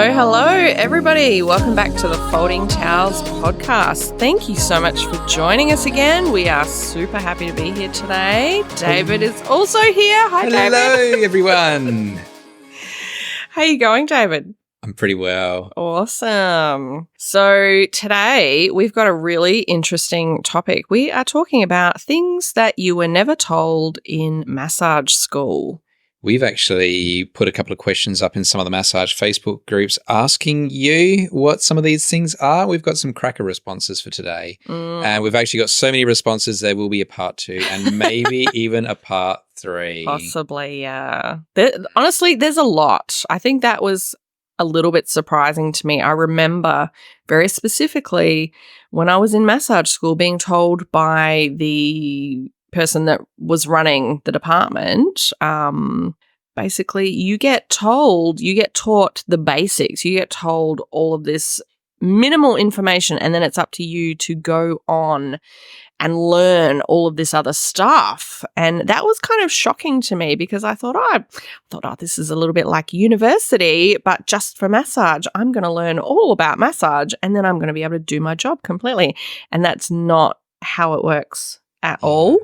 Hello, everybody. Welcome back to the Folding Towels podcast. Thank you so much for joining us again. We are super happy to be here today. David is also here. Hi, David. Hello, everyone. How are you going, David? I'm pretty well. Awesome. So today we've got a really interesting topic. We are talking about things that you were never told in massage school. We've actually put a couple of questions up in some of the massage Facebook groups asking you what some of these things are. We've got some cracker responses for today. And we've actually got so many responses, there will be a part 2 and maybe even a part 3. Possibly, yeah. Honestly, there's a lot. I think that was a little bit surprising to me. I remember very specifically when I was in massage school being told by the person that was running the department, basically you get taught the basics. You get told all of this minimal information and then it's up to you to go on and learn all of this other stuff. And that was kind of shocking to me because I thought, this is a little bit like university, but just for massage. I'm going to learn all about massage and then I'm going to be able to do my job completely. And that's not how it works at all.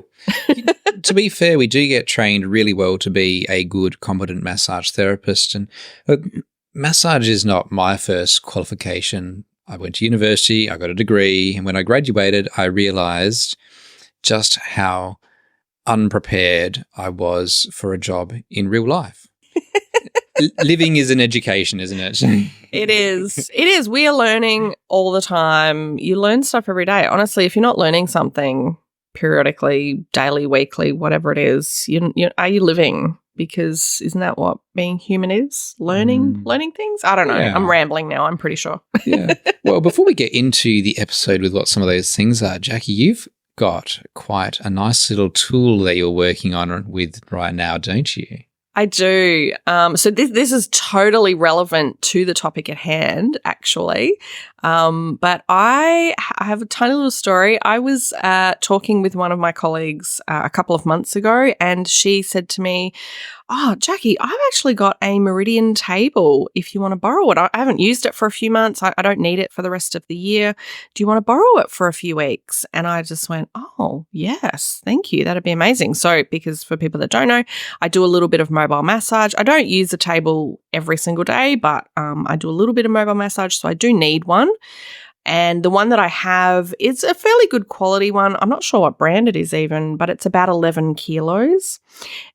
To be fair, we do get trained really well to be a good, competent massage therapist. And massage is not my first qualification. I went to university, I got a degree, and when I graduated, I realized just how unprepared I was for a job in real life. Living is an education, isn't it? It is. It is. We are learning all the time. You learn stuff every day. Honestly, if you're not learning something periodically, daily, weekly, whatever it is, are you living? Because isn't that what being human is? Learning things? I don't know. Yeah. I'm rambling now, I'm pretty sure. Yeah. Well, before we get into the episode with what some of those things are, Jackie, you've got quite a nice little tool that you're working on with right now, don't you? I do. So this is totally relevant to the topic at hand, actually. But I have a tiny little story. I was talking with one of my colleagues a couple of months ago, and she said to me, "Oh, Jackie, I've actually got a Meridian table if you want to borrow it. I haven't used it for a few months. I don't need it for the rest of the year. Do you want to borrow it for a few weeks?" And I just went, "Oh, yes, thank you. That'd be amazing." So because for people that don't know, I do a little bit of mobile massage. I don't use the table every single day, but I do a little bit of mobile massage, so I do need one. And the one that I have is a fairly good quality one. I'm not sure what brand it is even, but it's about 11 kilos.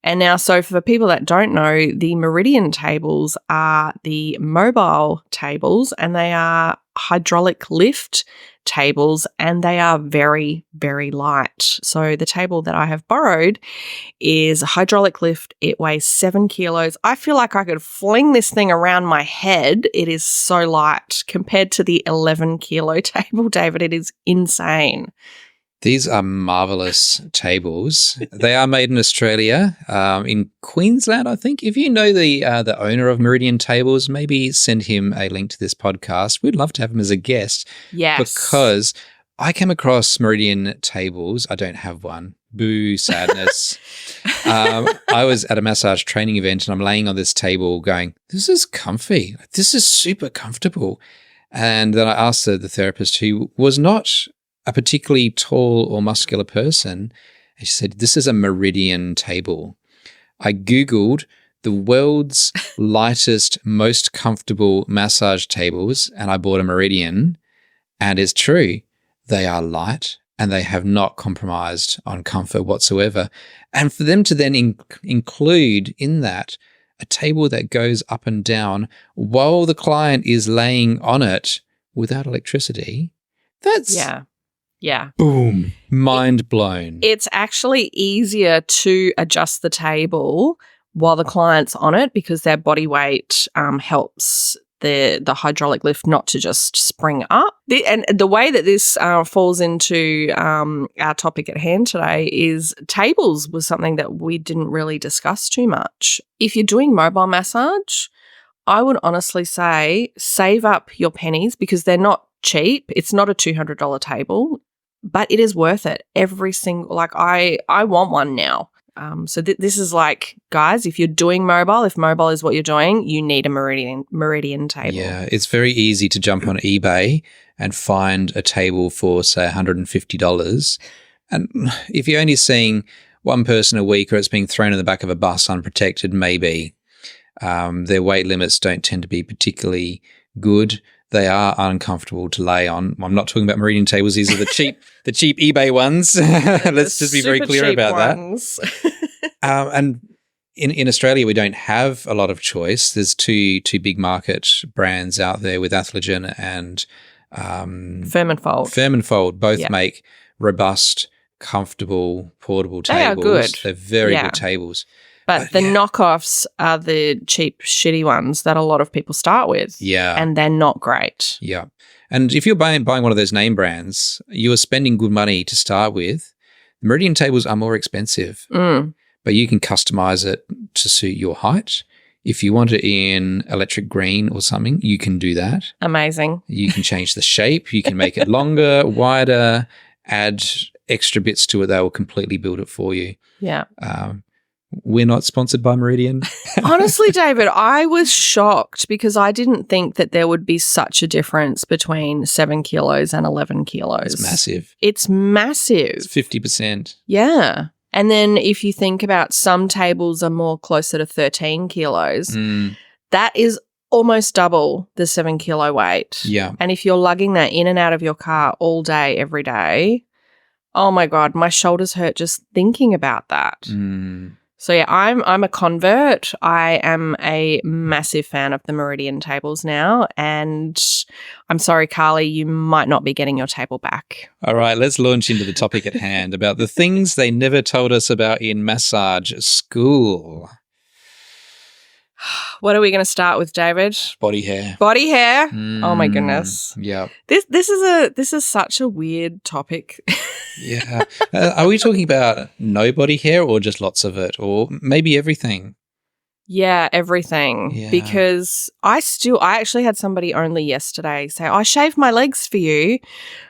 And now, so for people that don't know, the Meridian tables are the mobile tables and they are hydraulic lift tables and they are very, very light. So the table that I have borrowed is a hydraulic lift. It weighs 7 kilos. I feel like I could fling this thing around my head. It is so light compared to the 11 kilo table, David. It is insane. These are marvelous tables. They are made in Australia, in Queensland, I think. If you know the owner of Meridian Tables, maybe send him a link to this podcast. We'd love to have him as a guest. Yes. Because I came across Meridian Tables. I don't have one. Boo, sadness. I was at a massage training event and I'm laying on this table going, this is comfy. This is super comfortable. And then I asked the therapist, who was not a particularly tall or muscular person, and she said, "This is a Meridian table." I Googled the world's lightest, most comfortable massage tables, and I bought a Meridian, and it's true. They are light, and they have not compromised on comfort whatsoever. And for them to then include in that a table that goes up and down while the client is laying on it without electricity, that's... Yeah. Boom. Mind blown. It's actually easier to adjust the table while the client's on it because their body weight helps the hydraulic lift not to just spring up. And the way that this falls into our topic at hand today is tables was something that we didn't really discuss too much. If you're doing mobile massage, I would honestly say save up your pennies because they're not cheap. It's not a $200 table. But it is worth it. Every single, I want one now. So this is like, guys, if you're doing mobile, if mobile is what you're doing, you need a meridian table. Yeah, it's very easy to jump on eBay and find a table for, say, $150. And if you're only seeing one person a week or it's being thrown in the back of a bus unprotected, maybe. Their weight limits don't tend to be particularly good. They are uncomfortable to lay on. I'm not talking about meridian tables. These are the cheap eBay ones. Let's just be very clear about that. And in Australia, we don't have a lot of choice. There's two big market brands out there with Athlegen and Firm and Fold. Firm and Fold both make robust, comfortable, portable tables. They are good. They're very good tables. But the knockoffs are the cheap, shitty ones that a lot of people start with. Yeah. And they're not great. Yeah. And if you're buying one of those name brands, you are spending good money to start with. Meridian tables are more expensive, but you can customize it to suit your height. If you want it in electric green or something, you can do that. Amazing. You can change the shape. You can make it longer, wider, add extra bits to it. They will completely build it for you. Yeah. We're not sponsored by Meridian. Honestly, David, I was shocked because I didn't think that there would be such a difference between 7 kilos and 11 kilos. It's massive. It's massive. It's 50%. Yeah. And then if you think about some tables are more closer to 13 kilos, that is almost double the 7 kilo weight. Yeah. And if you're lugging that in and out of your car all day, every day, oh my God, my shoulders hurt just thinking about that. So yeah, I'm a convert. I am a massive fan of the Meridian tables now, and I'm sorry, Carly, you might not be getting your table back. All right, let's launch into the topic at hand about the things they never told us about in massage school. What are we going to start with, David? Body hair. Body hair. Oh my goodness. Yeah. This is such a weird topic. Yeah. Are we talking about no body hair or just lots of it, or maybe everything? Yeah, everything. Yeah. Because I actually had somebody only yesterday say, I shaved my legs for you.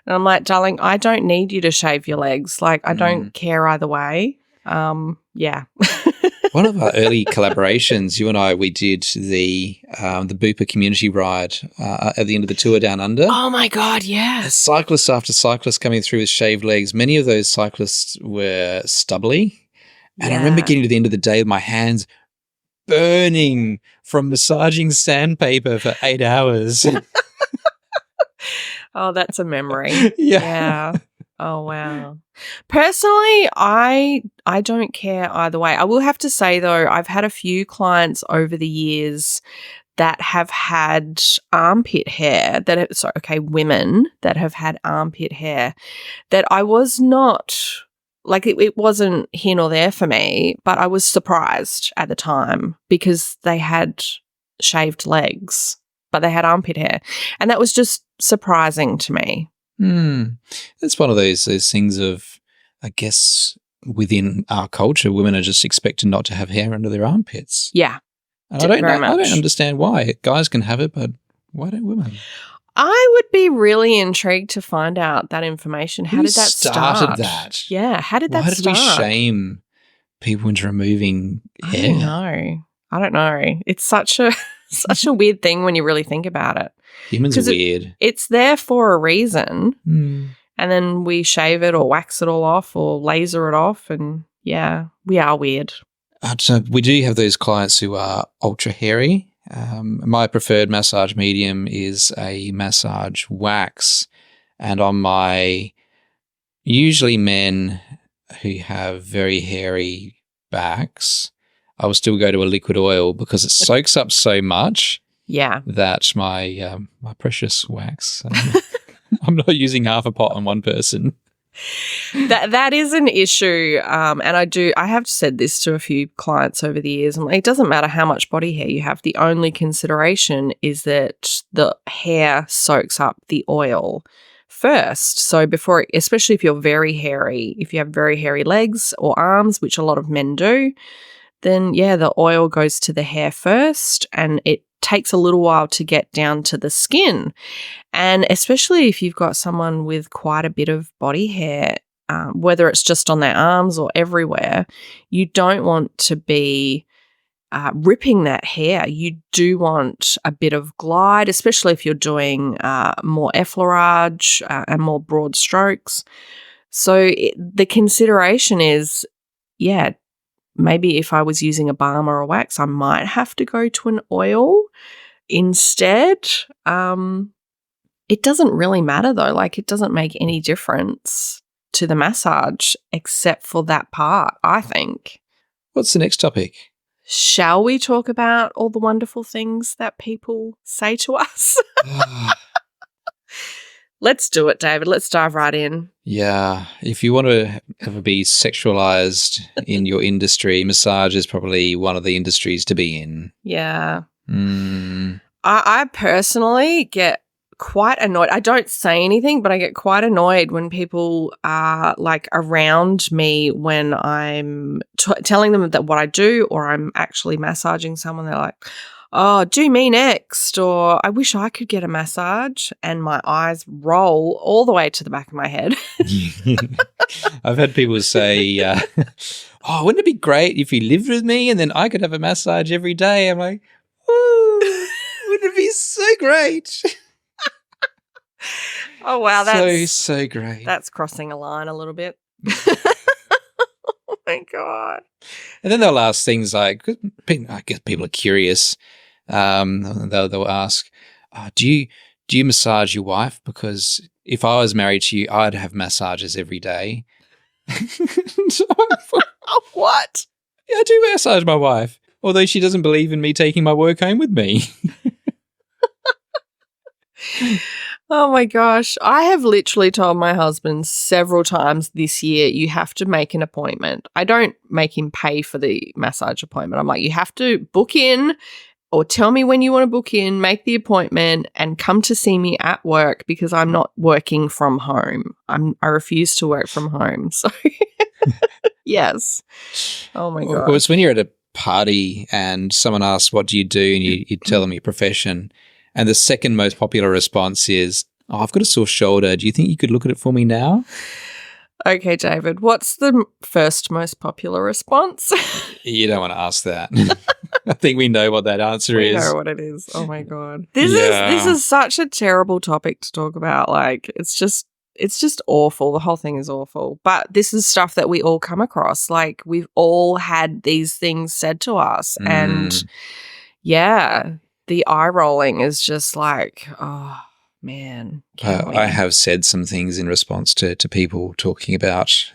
And I'm like, darling, I don't need you to shave your legs. Like, I don't care either way. Yeah. One of our early collaborations, you and I, we did the Bupa community ride at the end of the tour down under. Oh my God, yeah. Cyclist after cyclist coming through with shaved legs. Many of those cyclists were stubbly. And I remember getting to the end of the day with my hands burning from massaging sandpaper for 8 hours. Oh, that's a memory. Yeah. Oh, wow. Personally, I don't care either way. I will have to say, though, I've had a few clients over the years that have had armpit hair women that have had armpit hair that I was not, like it wasn't here nor there for me, but I was surprised at the time because they had shaved legs, but they had armpit hair. And that was just surprising to me. It's one of those things of, I guess, within our culture, women are just expected not to have hair under their armpits. Yeah. And I don't understand why. Guys can have it, but why don't women? I would be really intrigued to find out that information. How did that start? Who started that? Yeah, how did that start? Why did we shame people into removing hair? I don't know. It's such a weird thing when you really think about it. Humans are weird. It's there for a reason. And then we shave it or wax it all off or laser it off. And yeah, we are weird. So we do have those clients who are ultra hairy. My preferred massage medium is a massage wax. And on my usually men who have very hairy backs, I will still go to a liquid oil because it soaks up so much. Yeah. That my precious wax. I'm not using half a pot on one person. That is an issue. And I have said this to a few clients over the years. It doesn't matter how much body hair you have. The only consideration is that the hair soaks up the oil first. So before, especially if you're very hairy, if you have very hairy legs or arms, which a lot of men do, then yeah, the oil goes to the hair first and it takes a little while to get down to the skin. And especially if you've got someone with quite a bit of body hair, whether it's just on their arms or everywhere, you don't want to be ripping that hair. You do want a bit of glide, especially if you're doing more effleurage and more broad strokes. So the consideration is, maybe if I was using a balm or a wax, I might have to go to an oil instead. It doesn't really matter though. Like, it doesn't make any difference to the massage except for that part, I think. What's the next topic? Shall we talk about all the wonderful things that people say to us? Let's do it, David. Let's dive right in. Yeah. If you want to ever be sexualized in your industry, massage is probably one of the industries to be in. Yeah. I personally get quite annoyed. I don't say anything, but I get quite annoyed when people are like around me when I'm telling them that what I do, or I'm actually massaging someone. They're like, oh, do me next, or I wish I could get a massage, and my eyes roll all the way to the back of my head. I've had people say, oh, wouldn't it be great if you lived with me and then I could have a massage every day? I'm like, ooh, wouldn't it be so great? Oh, wow. That's so great. That's crossing a line a little bit. Oh, my God. And then they'll ask things like, I guess people are curious. They'll ask, do you massage your wife? Because if I was married to you, I'd have massages every day. What? Yeah, I do massage my wife, although she doesn't believe in me taking my work home with me. Oh my gosh. I have literally told my husband several times this year, you have to make an appointment. I don't make him pay for the massage appointment. I'm like, you have to book in, or tell me when you want to book in, make the appointment, and come to see me at work, because I'm not working from home. I refuse to work from home. So yes. Oh my God. Well, it's when you're at a party and someone asks, what do you do? And you tell them your profession. And the second most popular response is, oh, I've got a sore shoulder. Do you think you could look at it for me now? Okay, David, what's the first most popular response? You don't want to ask that. I think we know what that answer is. We know what it is. Oh my God. This is such a terrible topic to talk about. Like, it's just awful. The whole thing is awful. But this is stuff that we all come across. Like, we've all had these things said to us. And yeah, the eye rolling is just like, oh man. I have said some things in response to people talking about,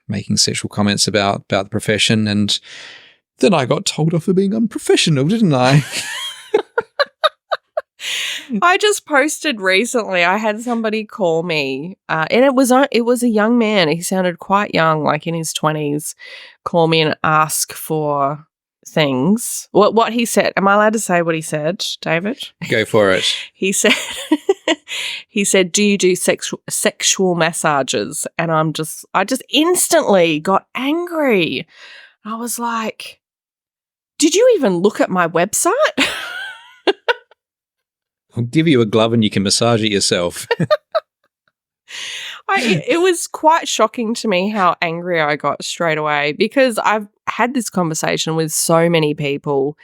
making sexual comments about the profession, and then I got told off for being unprofessional, didn't I? I just posted recently, I had somebody call me, and it was a young man. He sounded quite young, like in his 20s, call me and ask for things. What he said. Am I allowed to say what he said, David? Go for it. He said, do you do sexual massages? And I just instantly got angry. I was like, did you even look at my website? I'll give you a glove and you can massage it yourself. It was quite shocking to me how angry I got straight away, because I've had this conversation with so many people,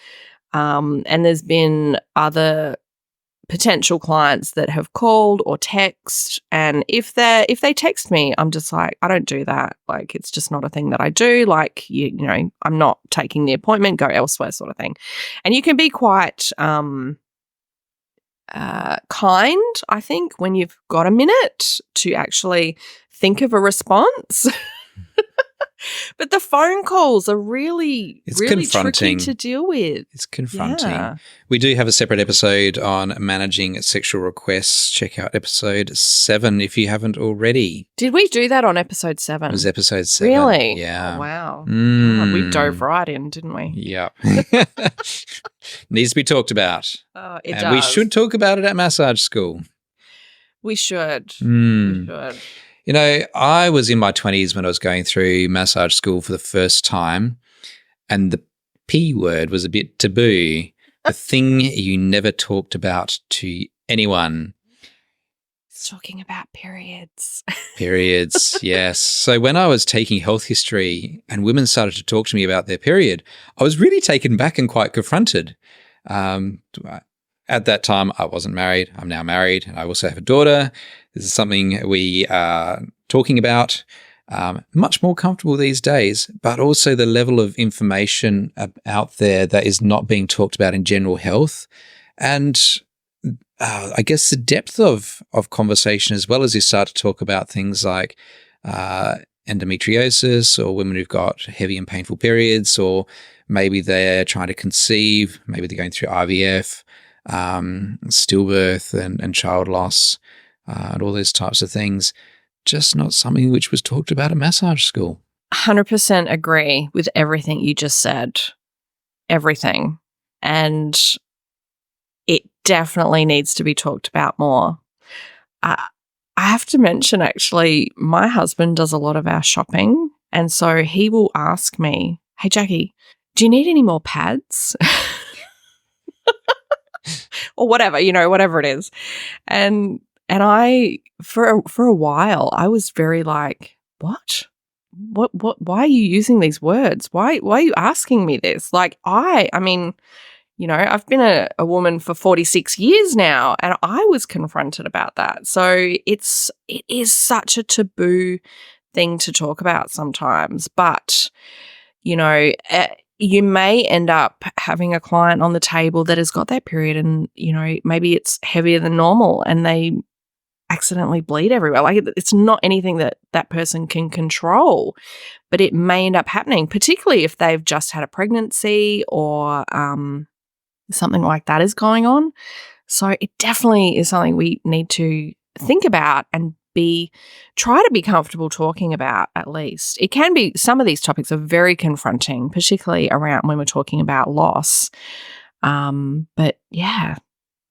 and there's been other potential clients that have called or text, and if they text me, I'm just like, I don't do that. Like, it's just not a thing that I do. Like, you know, I'm not taking the appointment, go elsewhere, sort of thing. And you can be quite kind, I think, when you've got a minute to actually think of a response. But the phone calls are really tricky to deal with. It's confronting. Yeah. We do have a separate episode on managing sexual requests. Check out episode 7 if you haven't already. Did we do that on episode 7? It was episode 7. Really? Yeah. Oh, wow. God, we dove right in, didn't we? Yeah. Needs to be talked about. It and does. we should talk about it at massage school. We should. We should. You know, I was in my 20s when I was going through massage school for the first time, and the P word was a bit taboo. The thing you never talked about to anyone. It's talking about periods. Periods, yes. So when I was taking health history and women started to talk to me about their period, I was really taken back and quite confronted. At that time, I wasn't married. I'm now married, and I also have a daughter. This is something we are talking about. Much more comfortable these days, but also the level of information out there that is not being talked about in general health. And I guess the depth of conversation, as well as you start to talk about things like endometriosis, or women who've got heavy and painful periods, or maybe they're trying to conceive, maybe they're going through IVF, stillbirth and child loss, and all those types of things. Just not something which was talked about at massage school. 100% agree with everything you just said. Everything. And it definitely needs to be talked about more. I have to mention, actually, my husband does a lot of our shopping. And so he will ask me, hey, Jackie, do you need any more pads? Or whatever, whatever it is. And I, for a while, I was very like, what? Why are you using these words? Why are you asking me this? Like, I mean, I've been a woman for 46 years now, and I was confronted about that. So it is such a taboo thing to talk about sometimes. But, you may end up having a client on the table that has got their period and, maybe it's heavier than normal and they accidentally bleed everywhere. Like, it's not anything that person can control, but it may end up happening, particularly if they've just had a pregnancy or something like that is going on. So it definitely is something we need to think about and try to be comfortable talking about. At least it can be, some of these topics are very confronting, particularly around when we're talking about loss. But yeah,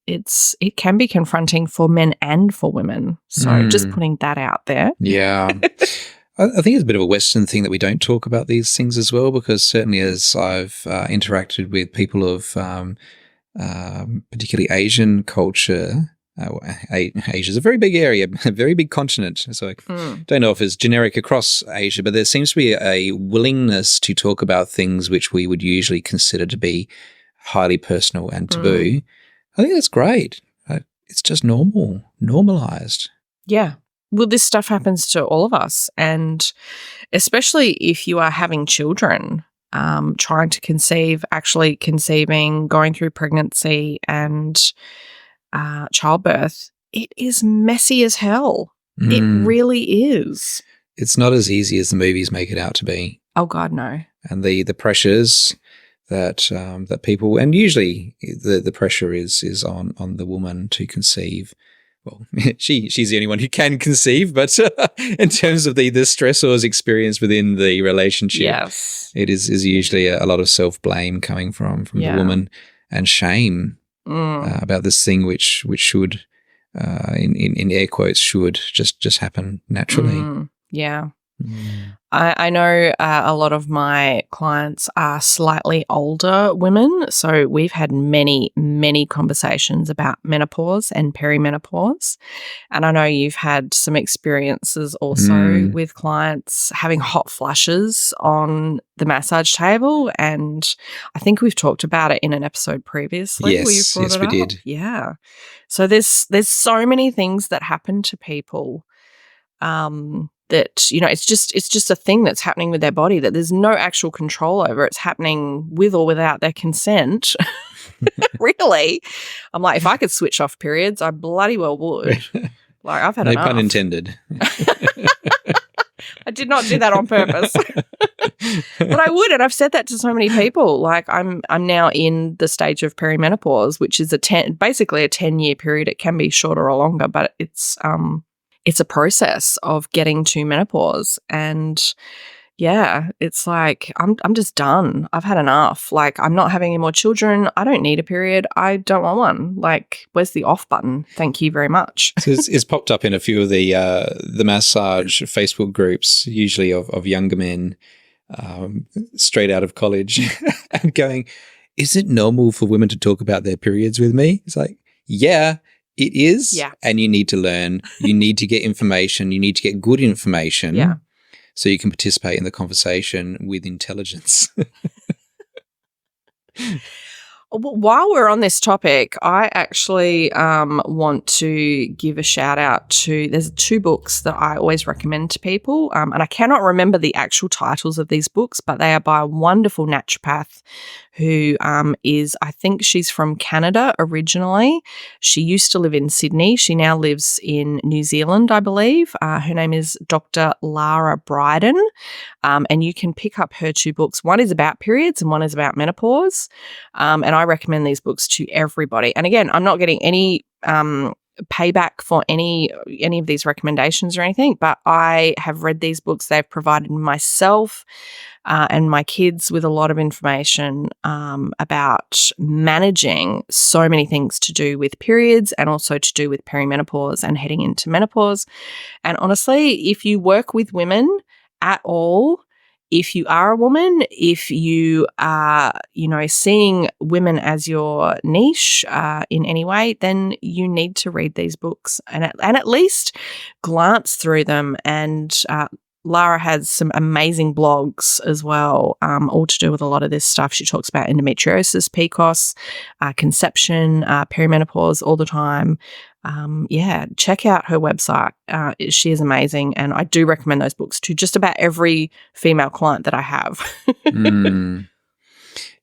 it can be confronting for men and for women. So just putting that out there. Yeah. I think it's a bit of a Western thing that we don't talk about these things as well, because certainly as I've interacted with people of particularly Asian culture, Asia is a very big area, a very big continent. So I don't know if it's generic across Asia, but there seems to be a willingness to talk about things which we would usually consider to be highly personal and taboo. I think that's great. It's just normalized. Yeah. Well, this stuff happens to all of us, and especially if you are having children, trying to conceive, actually conceiving, going through pregnancy and childbirth, it is messy as hell. It really is. It's not as easy as the movies make it out to be. Oh God, no. And the pressures that people, and usually the pressure is on the woman to conceive. Well, she's the only one who can conceive, but in terms of the stressors experienced within the relationship, yes, it is usually a lot of self-blame coming from the woman, and shame about this thing which should, in air quotes, should just happen naturally. Yeah. I know a lot of my clients are slightly older women, so we've had many, many conversations about menopause and perimenopause. And I know you've had some experiences also with clients having hot flushes on the massage table, and I think we've talked about it in an episode previously. Yes, we did. Yeah. So there's so many things that happen to people that, it's just a thing that's happening with their body that there's no actual control over. It's happening with or without their consent. Really. I'm like, if I could switch off periods, I bloody well would. Like, I've had enough. No pun intended. I did not do that on purpose. But I would, and I've said that to so many people. Like, I'm now in the stage of perimenopause, which is basically a 10-year period. It can be shorter or longer, but it's a process of getting to menopause. And yeah, it's like, I'm just done. I've had enough. Like, I'm not having any more children. I don't need a period. I don't want one. Like, where's the off button? Thank you very much. So it's popped up in a few of the massage Facebook groups, usually of younger men, straight out of college, and going, is it normal for women to talk about their periods with me? It's like, yeah, It is, Yeah. and you need to learn. You need to get information. You need to get good information. Yeah. So you can participate in the conversation with intelligence. While we're on this topic, I actually want to give a shout out to, there's 2 books that I always recommend to people, and I cannot remember the actual titles of these books, but they are by a wonderful naturopath who is, I think she's from Canada originally. She used to live in Sydney. She now lives in New Zealand, I believe. Her name is Dr. Lara Bryden, and you can pick up her 2 books. One is about periods and one is about menopause, and I recommend these books to everybody. And again, I'm not getting any payback for any of these recommendations or anything, but I have read these books. They've provided myself and my kids with a lot of information about managing so many things to do with periods and also to do with perimenopause and heading into menopause. And honestly, if you work with women at all, if you are a woman, if you are, seeing women as your niche in any way, then you need to read these books and at least glance through them. And Lara has some amazing blogs as well, all to do with a lot of this stuff. She talks about endometriosis, PCOS, conception, perimenopause all the time. Check out her website. She is amazing, and I do recommend those books to just about every female client that I have.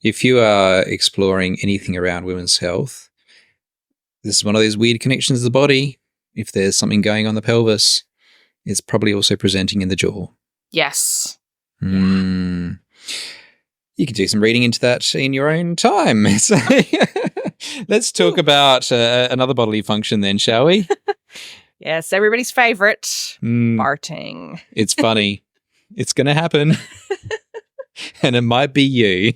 If you are exploring anything around women's health, this is one of those weird connections of the body. If there's something going on the pelvis, it's probably also presenting in the jaw. Yes. You could do some reading into that in your own time. So let's talk about another bodily function then, shall we? Yes, everybody's favorite, farting. It's funny. It's going to happen. And it might be you.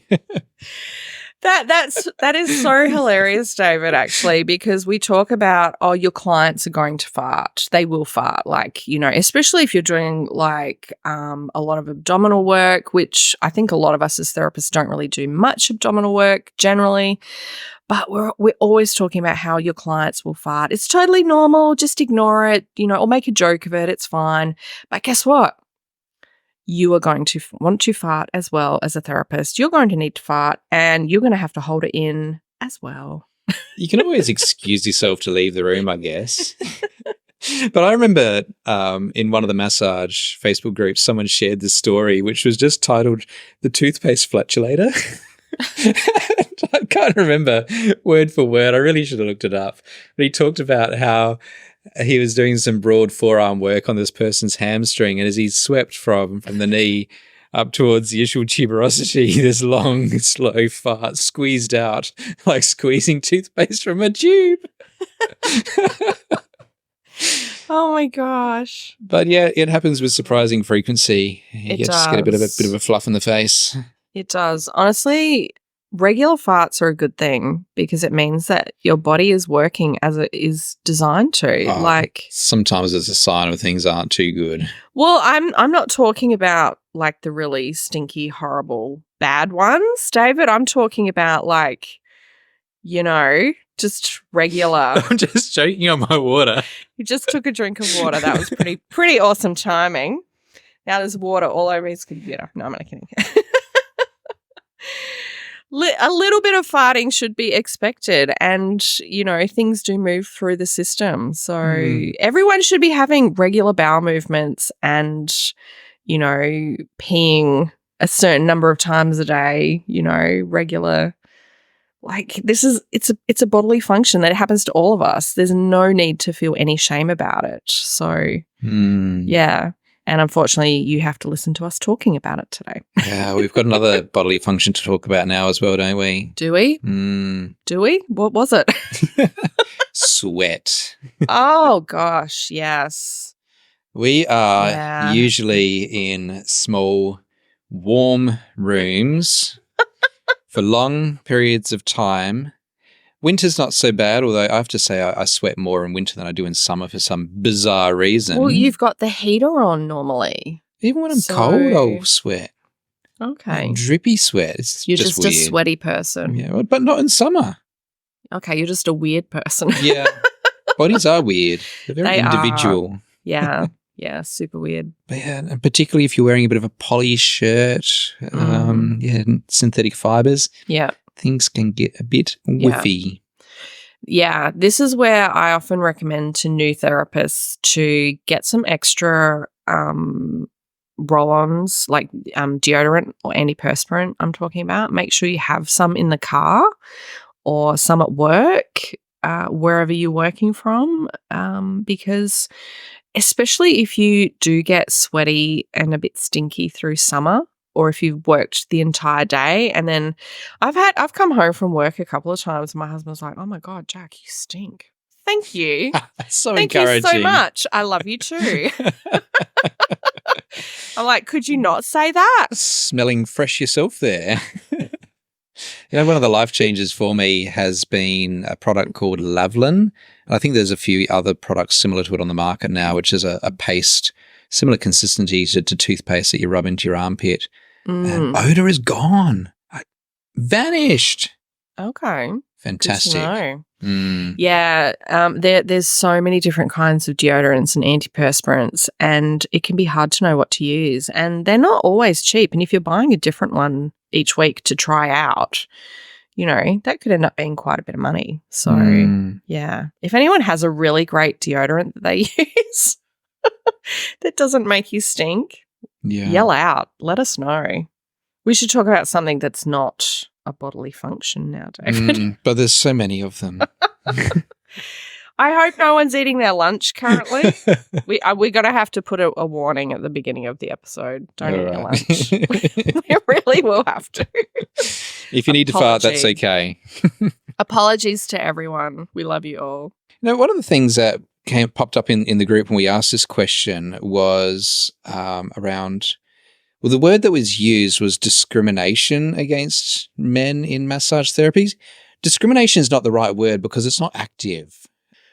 That is so hilarious, David, actually, because we talk about, your clients are going to fart. They will fart, especially if you're doing a lot of abdominal work, which I think a lot of us as therapists don't really do much abdominal work generally. But we're always talking about how your clients will fart. It's totally normal. Just ignore it, or make a joke of it. It's fine. But guess what? You are going to want to fart as well as a therapist. You're going to need to fart and you're going to have to hold it in as well. You can always excuse yourself to leave the room, I guess. But I remember in one of the massage Facebook groups, someone shared this story, which was just titled The Toothpaste Flatulator. I can't remember word for word. I really should have looked it up. But he talked about how he was doing some broad forearm work on this person's hamstring, and as he swept from the knee up towards the actual tuberosity, this long, slow fart squeezed out like squeezing toothpaste from a tube. Oh my gosh. But yeah, it happens with surprising frequency. You just get a bit of a fluff in the face. It does. Honestly, regular farts are a good thing because it means that your body is working as it is designed to. Sometimes it's a sign of things aren't too good. Well, I'm not talking about the really stinky, horrible, bad ones, David. I'm talking about just regular. I'm just choking on my water. He just took a drink of water. That was pretty awesome timing. Now there's water all over his computer. No, I'm not kidding. A little bit of farting should be expected, and things do move through the system, so everyone should be having regular bowel movements and peeing a certain number of times a day, regular. It's a bodily function that happens to all of us. There's no need to feel any shame about it. So yeah. And unfortunately, you have to listen to us talking about it today. Yeah, we've got another bodily function to talk about now as well, don't we? Do we? Do we? What was it? Sweat. Oh, gosh, yes. We are usually in small, warm rooms for long periods of time. Winter's not so bad, although I have to say I sweat more in winter than I do in summer for some bizarre reason. Well, you've got the heater on normally. Even when I'm cold, I'll sweat. Okay. Drippy sweat. You're just a sweaty person. Yeah, but not in summer. Okay, you're just a weird person. Yeah. Bodies are weird. They're very They are. individual. Yeah. Yeah. Super weird. But yeah, and particularly if you're wearing a bit of a poly shirt, and synthetic fibers, Yeah. things can get a bit whiffy. Yeah, this is where I often recommend to new therapists to get some extra roll-ons, like deodorant or antiperspirant I'm talking about. Make sure you have some in the car or some at work, wherever you're working from, because especially if you do get sweaty and a bit stinky through summer, or if you've worked the entire day. And then I've come home from work a couple of times and my husband's like, "Oh my God, Jack, you stink." Thank you. So Thank encouraging. you so much. I love you too. I'm like, could you not say that? Smelling fresh yourself there. One of the life changes for me has been a product called Lavlin. I think there's a few other products similar to it on the market now, which is a paste, similar consistency to toothpaste that you rub into your armpit. And odor is gone. Vanished. Okay. Fantastic. Good to know. Yeah. There's so many different kinds of deodorants and antiperspirants, and it can be hard to know what to use. And they're not always cheap. And if you're buying a different one each week to try out, that could end up being quite a bit of money. So, yeah. If anyone has a really great deodorant that they use that doesn't make you stink, yell out. Let us know. We should talk about something that's not a bodily function now, David. But there's so many of them. I hope no one's eating their lunch currently. We're going to have to put a warning at the beginning of the episode. Don't eat your lunch. We really will have to. If you need to fart, that's okay. Apologies to everyone. We love you all. One of the things that popped up in the group when we asked this question was around, well, the word that was used was discrimination against men in massage therapies. Discrimination is not the right word because it's not active.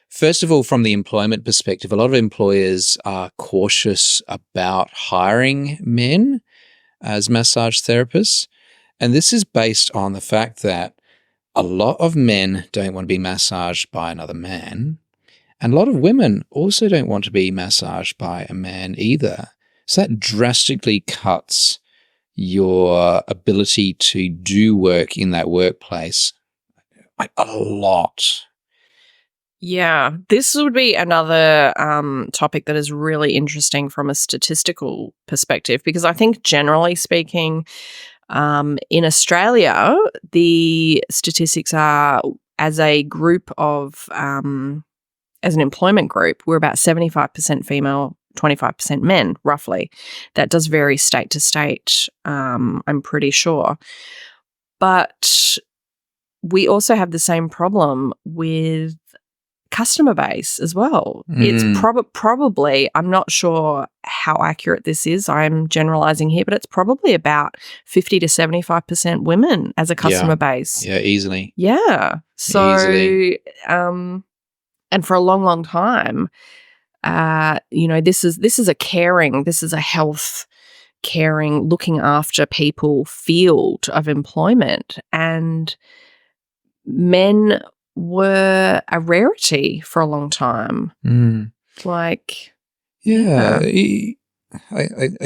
First of all, from the employment perspective, a lot of employers are cautious about hiring men as massage therapists. And this is based on the fact that a lot of men don't want to be massaged by another man. And a lot of women also don't want to be massaged by a man either. So that drastically cuts your ability to do work in that workplace a lot. Yeah, this would be another topic that is really interesting from a statistical perspective, because I think generally speaking, in Australia, the statistics are as a group of, as an employment group, we're about 75% female, 25% men, roughly. That does vary state to state, I'm pretty sure. But we also have the same problem with customer base as well. It's probably, I'm not sure how accurate this is, I'm generalizing here, but it's probably about 50 to 75% women as a customer base. Yeah, easily. Yeah. So, easily. And for a long, long time, this is a health caring, looking after people field of employment, and men were a rarity for a long time. I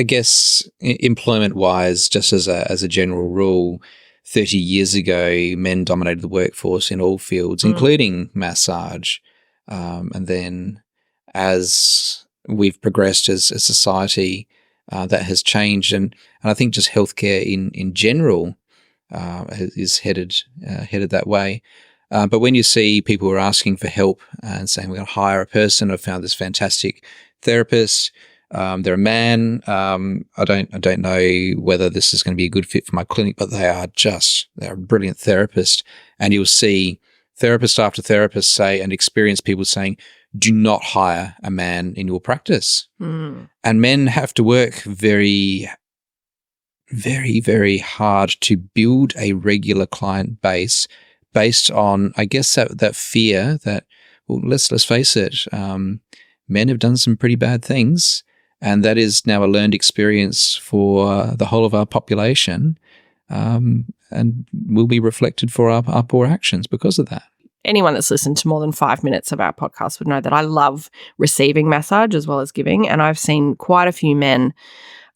guess employment-wise, just as a general rule, 30 years ago, men dominated the workforce in all fields, including massage. And then as we've progressed as a society, that has changed. And I think just healthcare in general is headed that way. But when you see people who are asking for help and saying, we're going to hire a person, I've found this fantastic therapist, they're a man, I don't know whether this is going to be a good fit for my clinic, but they're a brilliant therapist. And you'll see therapist after therapist say, and experienced people saying, do not hire a man in your practice. And men have to work very, very, very hard to build a regular client base based on, I guess, that fear that, well, let's face it, men have done some pretty bad things, and that is now a learned experience for the whole of our population, and will be reflected for our poor actions because of that. anyone that's listened to more than 5 minutes of our podcast would know that I love receiving massage as well as giving. And I've seen quite a few men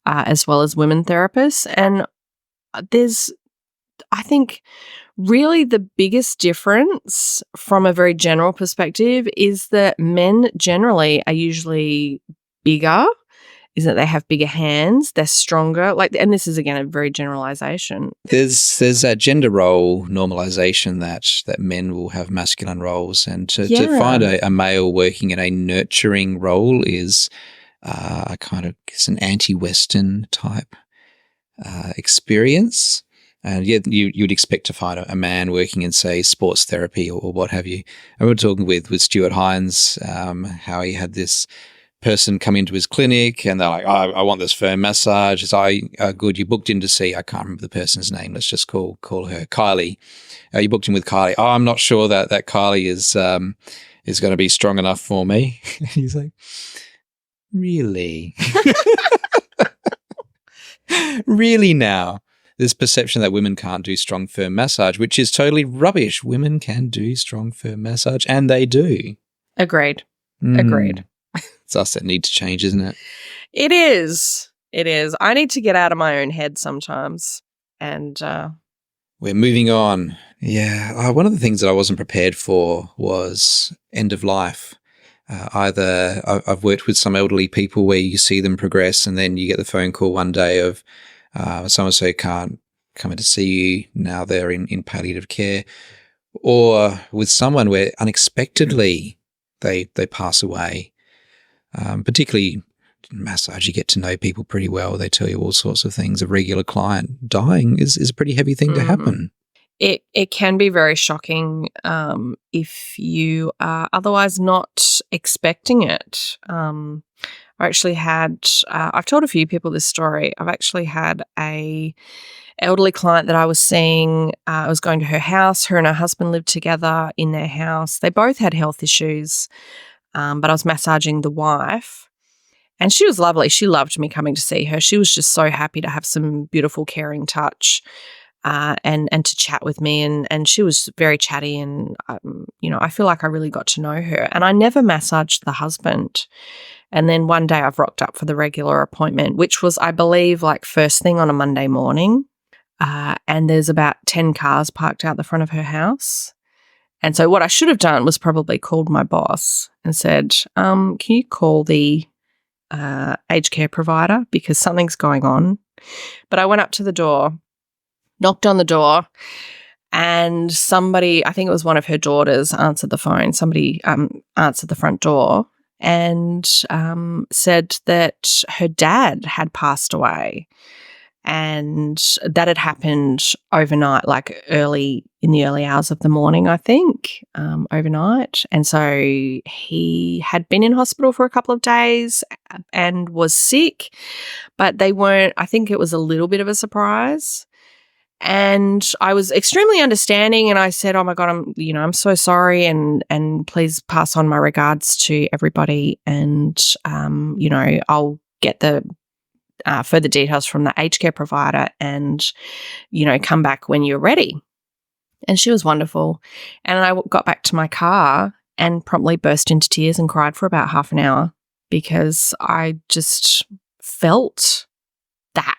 as well as women therapists. And I think really the biggest difference from a very general perspective is that men generally are usually bigger, is that they have bigger hands, they're stronger. And this is again a very generalization. There's that gender role normalization that men will have masculine roles, and to find a male working in a nurturing role is a kind of it's an anti-Western type experience. And you'd expect to find a man working in, say, sports therapy or what have you. I remember talking with Stuart Hines, how he had this person come into his clinic and they're like, I want this firm massage. It's good. You booked in to see, I can't remember the person's name. Let's just call her Kylie. You booked in with Kylie. Oh, I'm not sure that Kylie is going to be strong enough for me. He's like, really? Really now? This perception that women can't do strong, firm massage, which is totally rubbish. Women can do strong, firm massage, and they do. Agreed. Agreed. It's us that need to change, isn't it? It is. It is. I need to get out of my own head sometimes. And we're moving on. Yeah. One of the things that I wasn't prepared for was end of life. Either I've worked with some elderly people where you see them progress and then you get the phone call one day of so-and-so can't come in to see you, now they're in palliative care, or with someone where unexpectedly they pass away. Particularly massage, you get to know people pretty well. They tell you all sorts of things. A regular client dying is a pretty heavy thing to happen. It can be very shocking if you are otherwise not expecting it. I actually had, I've told a few people this story. I've actually had a elderly client that I was seeing. I was going to her house. Her and her husband lived together in their house. They both had health issues, but I was massaging the wife. And she was lovely. She loved me coming to see her. She was just so happy to have some beautiful, caring touch and to chat with me. And she was very chatty and, I feel like I really got to know her. And I never massaged the husband. And then one day I've rocked up for the regular appointment, which was, I believe, like first thing on a Monday morning. And there's about 10 cars parked out the front of her house. And so what I should have done was probably called my boss and said, can you call the aged care provider because something's going on? But I went up to the door, knocked on the door, and somebody, I think it was one of her daughters, answered the phone. Somebody answered the front door and said that her dad had passed away. And that had happened overnight, like in the early hours of the morning, I think, overnight. And so he had been in hospital for a couple of days and was sick, but they weren't, I think it was a little bit of a surprise. And I was extremely understanding and I said, oh my God, I'm so sorry and please pass on my regards to everybody and, I'll get the further details from the aged care provider and, come back when you're ready. And she was wonderful. And I got back to my car and promptly burst into tears and cried for about half an hour because I just felt that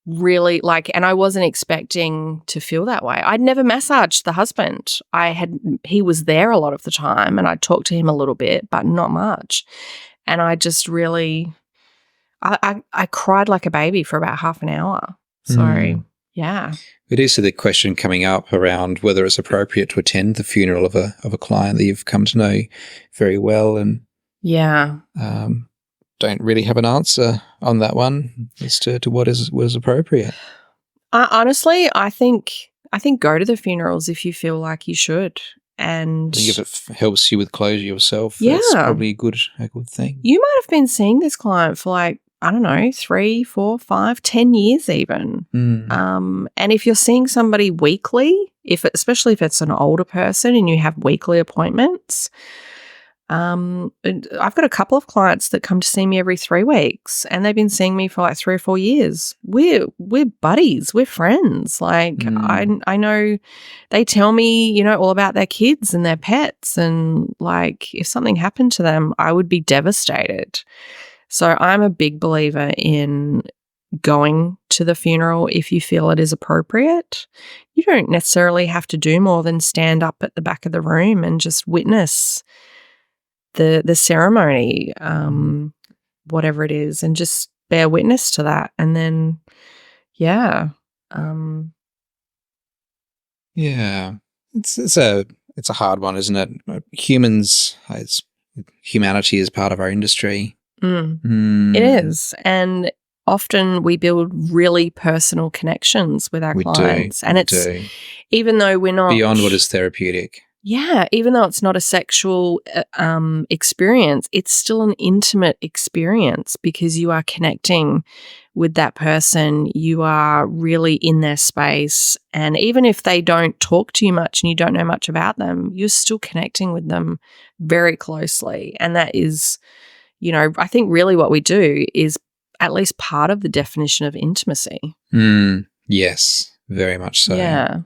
really and I wasn't expecting to feel that way. I'd never massaged the husband. He was there a lot of the time and I talked to him a little bit, but not much. And I just really, I cried like a baby for about half an hour. So, yeah. It is the question coming up around whether it's appropriate to attend the funeral of a client that you've come to know very well and don't really have an answer on that one as to what is appropriate. Honestly, I think go to the funerals if you feel like you should. And I think if it helps you with closure yourself, that's probably a good thing. You might have been seeing this client for 3, 4, 5, 10 years even. And if you're seeing somebody weekly, especially if it's an older person and you have weekly appointments, And I've got a couple of clients that come to see me every 3 weeks, and they've been seeing me for like 3 or 4 years. We're buddies, we're friends. Like I know they tell me, you know, all about their kids and their pets, and like if something happened to them, I would be devastated. So I'm a big believer in going to the funeral if you feel it is appropriate. You don't necessarily have to do more than stand up at the back of the room and just witness the ceremony, whatever it is, and just bear witness to that. And then, yeah. Yeah. It's a hard one, isn't it? Humanity is part of our industry. It is. And often we build really personal connections with our clients. And it's, even though we're not beyond what is therapeutic. Yeah, even though it's not a sexual experience, it's still an intimate experience because you are connecting with that person. You are really in their space. And even if they don't talk to you much and you don't know much about them, you're still connecting with them very closely. And that is, you know, I think really what we do is at least part of the definition of intimacy. Yes, very much so. Yeah.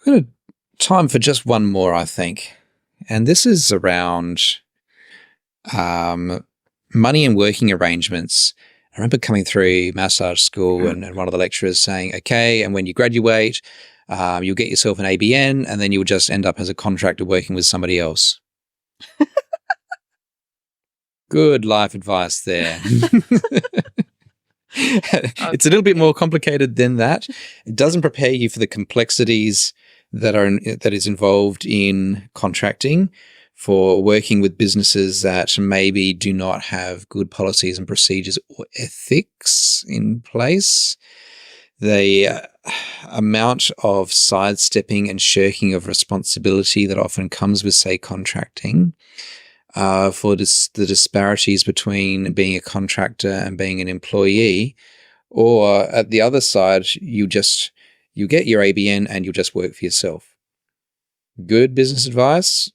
We're going to time for just one more, I think. And this is around money and working arrangements. I remember coming through massage school and one of the lecturers saying, okay, and when you graduate, you'll get yourself an ABN and then you'll just end up as a contractor working with somebody else. Good life advice there. It's a little bit more complicated than that. It doesn't prepare you for the complexities that is involved in contracting, for working with businesses that maybe do not have good policies and procedures or ethics in place. The amount of sidestepping and shirking of responsibility that often comes with, say, contracting, for the disparities between being a contractor and being an employee, or at the other side, you get your ABN and you'll just work for yourself. Good business advice.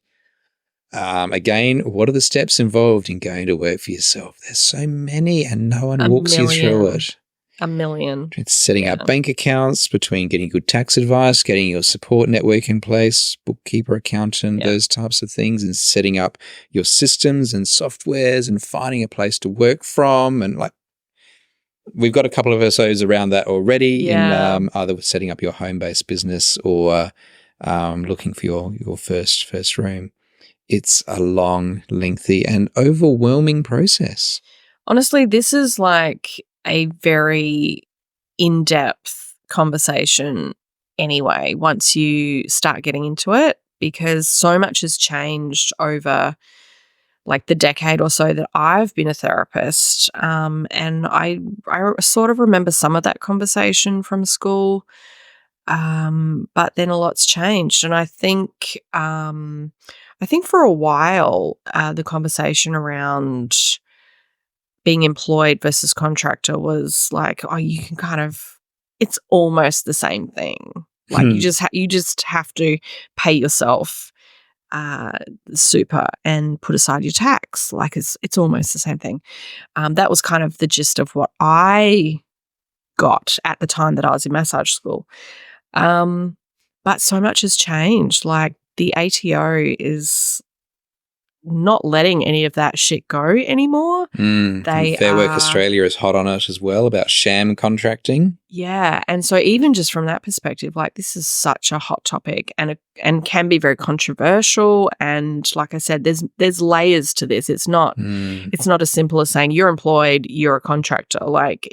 Again, what are the steps involved in going to work for yourself? There's so many and no one walks you through it. A million. It's setting up bank accounts, between getting good tax advice, getting your support network in place, bookkeeper, accountant, those types of things, and setting up your systems and softwares and finding a place to work from. And like, we've got a couple of episodes around that already in either setting up your home-based business or looking for your first room. It's a long, lengthy, and overwhelming process. Honestly, this is like a very in-depth conversation anyway, once you start getting into it, because so much has changed over like the decade or so that I've been a therapist. And I sort of remember some of that conversation from school, but then a lot's changed. And I think for a while, the conversation around being employed versus contractor was like, oh, you can kind of, it's almost the same thing. Like you just have to pay yourself super and put aside your tax. Like it's almost the same thing. That was kind of the gist of what I got at the time that I was in massage school. But so much has changed. Like the ATO is not letting any of that shit go anymore. Fair Work Australia is hot on it as well about sham contracting. Yeah, and so even just from that perspective, like this is such a hot topic and can be very controversial. And like I said, there's layers to this. It's not as simple as saying you're employed, you're a contractor. Like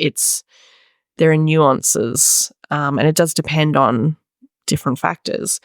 there are nuances, and it does depend on different factors.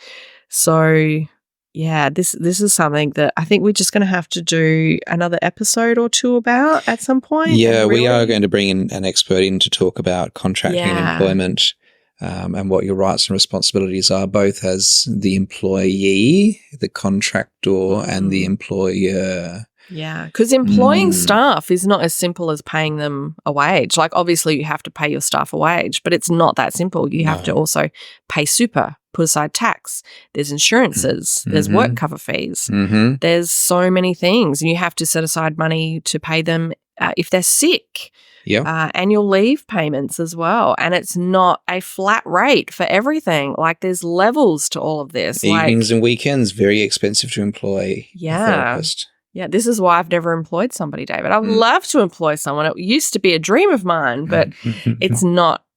So yeah, this is something that I think we're just going to have to do another episode or two about at some point. Yeah, we are going to bring in an expert in to talk about contracting and employment, and what your rights and responsibilities are, both as the employee, the contractor, and the employer. Yeah, because employing staff is not as simple as paying them a wage. Like, obviously, you have to pay your staff a wage, but it's not that simple. You have to also pay super, put aside tax. There's insurances. There's work cover fees. There's so many things. And you have to set aside money to pay them if they're sick. Yeah. Annual leave payments as well. And it's not a flat rate for everything. Like, there's levels to all of this. Evenings and weekends, very expensive to employ a therapist. Yeah, this is why I've never employed somebody, David. I would love to employ someone. It used to be a dream of mine, but it's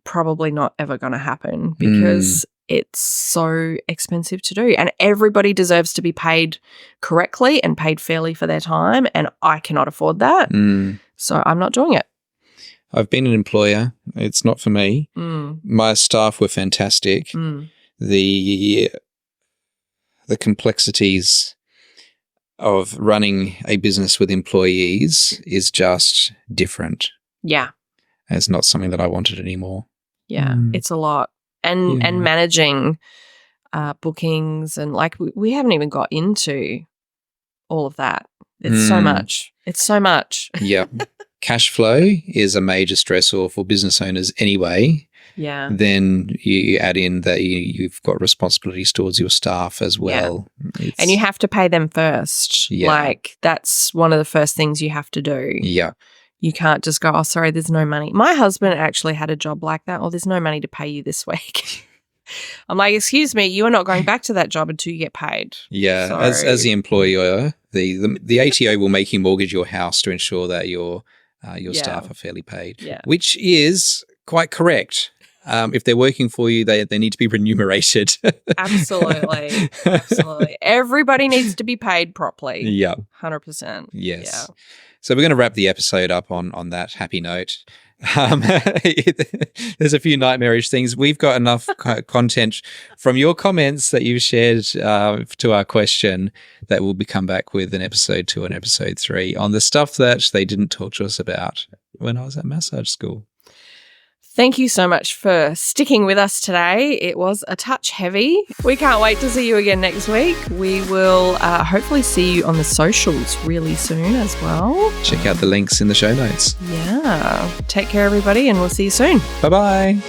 probably not ever going to happen because it's so expensive to do. And everybody deserves to be paid correctly and paid fairly for their time, and I cannot afford that. So I'm not doing it. I've been an employer. It's not for me. My staff were fantastic. The complexities of running a business with employees is just different. Yeah. And it's not something that I wanted anymore. Yeah, it's a lot. And managing bookings and like we haven't even got into all of that. It's so much. It's so much. Yeah. Cash flow is a major stressor for business owners anyway. Yeah. Then you add in that you've got responsibilities towards your staff as well. Yeah. And you have to pay them first. Yeah. Like, that's one of the first things you have to do. Yeah. You can't just go, oh, sorry, there's no money. My husband actually had a job like that. Oh, there's no money to pay you this week. I'm like, excuse me, you are not going back to that job until you get paid. Yeah. So, as the employer, the ATO will make you mortgage your house to ensure that your staff are fairly paid, which is quite correct. If they're working for you, they need to be remunerated. Absolutely. Absolutely. Everybody needs to be paid properly. Yeah. 100%. Yes. Yeah. So we're going to wrap the episode up on that happy note. There's a few nightmarish things. We've got enough content from your comments that you've shared to our question that we'll come back with in episode 2 and episode 3 on the stuff that they didn't talk to us about when I was at massage school. Thank you so much for sticking with us today. It was a touch heavy. We can't wait to see you again next week. We will hopefully see you on the socials really soon as well. Check out the links in the show notes. Yeah. Take care, everybody, and we'll see you soon. Bye-bye.